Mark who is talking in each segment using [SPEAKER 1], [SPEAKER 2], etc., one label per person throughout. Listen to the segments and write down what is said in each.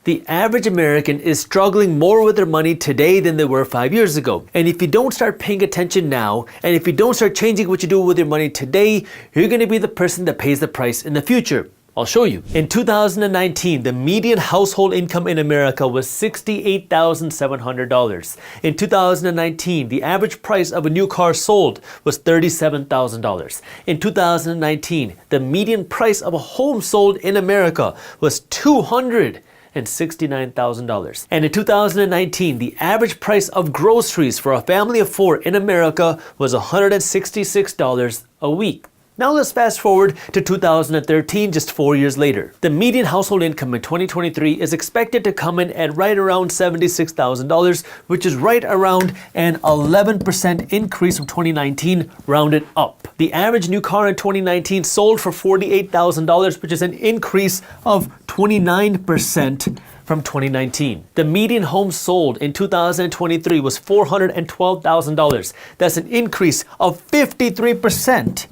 [SPEAKER 1] The average American is struggling more with their money today than they were 5 years ago. And if you don't start paying attention now, and if you don't start changing what you do with your money today, you're going to be the person that pays the price in the future. I'll show you. In 2019, the median household income in America was $68,700. In 2019, the average price of a new car sold was $37,000. In 2019, the median price of a home sold in America was $269,000. And in 2019, the average price of groceries for a family of 4 in America was $166 a week. Now let's fast forward to 2013, just 4 years later. The median household income in 2023 is expected to come in at right around $76,000, which is right around an 11% increase from 2019, rounded up. The average new car in 2019 sold for $48,000, which is an increase of 29% from 2019. The median home sold in 2023 was $412,000. That's an increase of 53%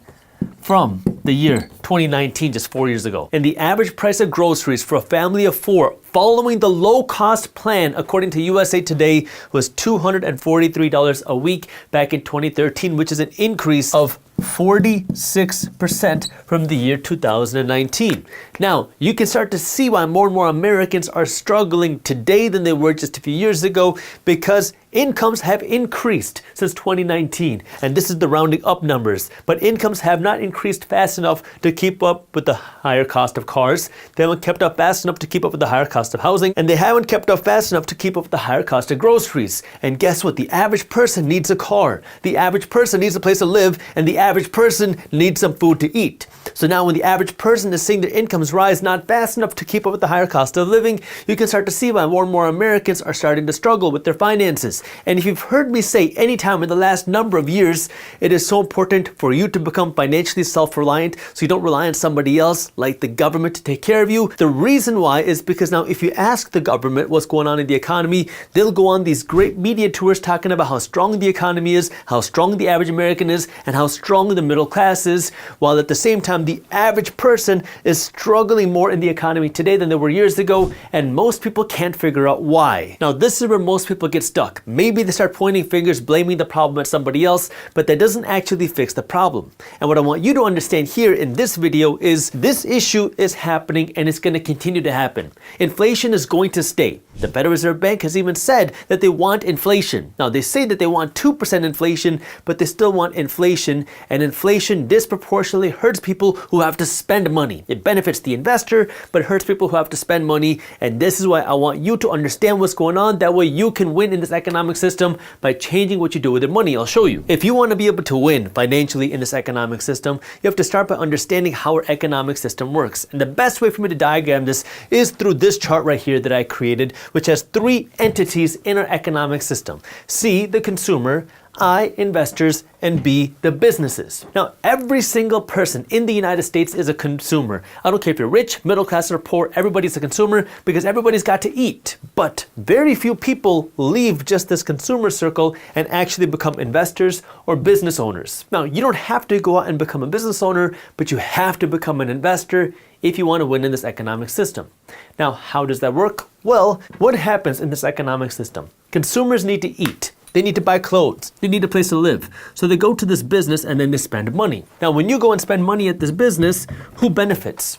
[SPEAKER 1] from the year 2019, just 4 years ago. And the average price of groceries for a family of 4 following the low-cost plan, according to USA Today, was $243 a week back in 2013, which is an increase of 46% from the year 2019. Now, you can start to see why more and more Americans are struggling today than they were just a few years ago, because incomes have increased since 2019, and this is the rounding up numbers, but incomes have not increased fast enough to keep up with the higher cost of cars. They haven't kept up fast enough to keep up with the higher cost of housing, and they haven't kept up fast enough to keep up with the higher cost of groceries. And guess what? The average person needs a car. The average person needs a place to live, and the average person needs some food to eat. So now when the average person is seeing their incomes rise not fast enough to keep up with the higher cost of living, you can start to see why more and more Americans are starting to struggle with their finances. And if you've heard me say anytime in the last number of years, it is so important for you to become financially self-reliant so you don't rely on somebody else like the government to take care of you. The reason why is because now if you ask the government what's going on in the economy, they'll go on these great media tours talking about how strong the economy is, how strong the average American is, and how strong the middle class is, while at the same time the average person is struggling more in the economy today than they were years ago, and most people can't figure out why. Now this is where most people get stuck. Maybe they start pointing fingers, blaming the problem at somebody else, but that doesn't actually fix the problem. And what I want you to understand here in this video is this issue is happening and it's going to continue to happen. Inflation is going to stay. The Federal Reserve Bank has even said that they want inflation. Now they say that they want 2% inflation, but they still want inflation, and inflation disproportionately hurts people who have to spend money. It benefits the investor, but it hurts people who have to spend money, and this is why I want you to understand what's going on. That way you can win in this economic system by changing what you do with your money. I'll show you. If you want to be able to win financially in this economic system, you have to start by understanding how our economic system works. And the best way for me to diagram this is through this chart right here that I created, which has 3 entities in our economic system. C, the consumer, I, investors, and B, the businesses. Now, every single person in the United States is a consumer. I don't care if you're rich, middle class, or poor, everybody's a consumer because everybody's got to eat. But very few people leave just this consumer circle and actually become investors or business owners. Now, you don't have to go out and become a business owner, but you have to become an investor if you want to win in this economic system. Now, how does that work? Well, what happens in this economic system? Consumers need to eat. They need to buy clothes. They need a place to live. So they go to this business and then they spend money. Now, when you go and spend money at this business, who benefits?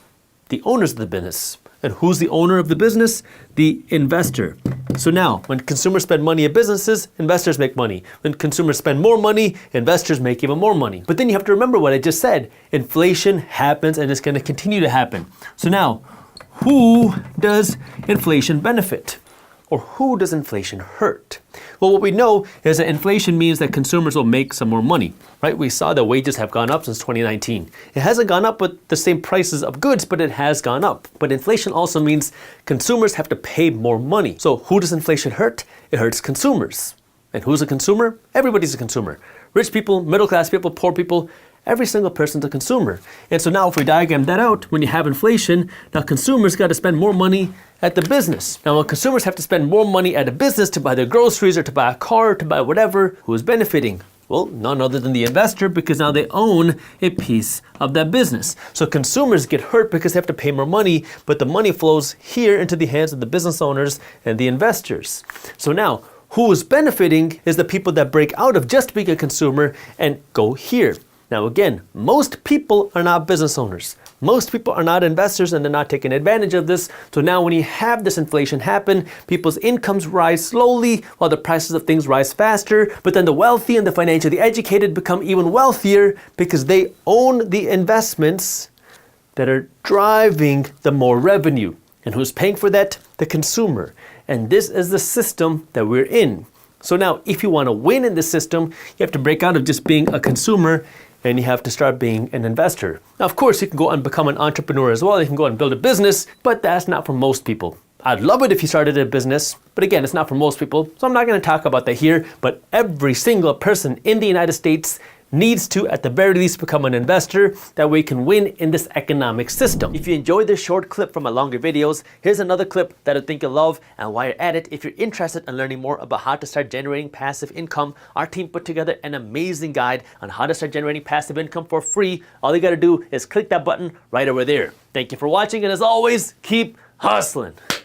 [SPEAKER 1] The owners of the business. And who's the owner of the business? The investor. So now, when consumers spend money at businesses, investors make money. When consumers spend more money, investors make even more money. But then you have to remember what I just said. Inflation happens and it's going to continue to happen. So now, who does inflation benefit? Or who does inflation hurt? Well, what we know is that inflation means that consumers will make some more money, right? We saw that wages have gone up since 2019. It hasn't gone up with the same prices of goods, but it has gone up. But inflation also means consumers have to pay more money. So who does inflation hurt? It hurts consumers. And who's a consumer? Everybody's a consumer. Rich people, middle class people, poor people, every single person's a consumer. And so now if we diagram that out, when you have inflation, now consumers got to spend more money at the business. Now when consumers have to spend more money at a business to buy their groceries or to buy a car or to buy whatever, who is benefiting? Well, none other than the investor, because now they own a piece of that business. So consumers get hurt because they have to pay more money, but the money flows here into the hands of the business owners and the investors. So now, who is benefiting is the people that break out of just being a consumer and go here. Now again, most people are not business owners. Most people are not investors, and they're not taking advantage of this. So now when you have this inflation happen, people's incomes rise slowly while the prices of things rise faster. But then the wealthy and the financially educated become even wealthier because they own the investments that are driving the more revenue. And who's paying for that? The consumer. And this is the system that we're in. So now if you want to win in this system, you have to break out of just being a consumer, and you have to start being an investor. Now, of course, you can go and become an entrepreneur as well. You can go and build a business, but that's not for most people. I'd love it if you started a business, but again, it's not for most people, so I'm not going to talk about that here. But every single person in the United States needs to, at the very least, become an investor. That way you can win in this economic system. If you enjoyed this short clip from my longer videos, here's another clip that I think you'll love. And while you're at it, if you're interested in learning more about how to start generating passive income, our team put together an amazing guide on how to start generating passive income for free. All you gotta do is click that button right over there. Thank you for watching, and as always, keep hustling.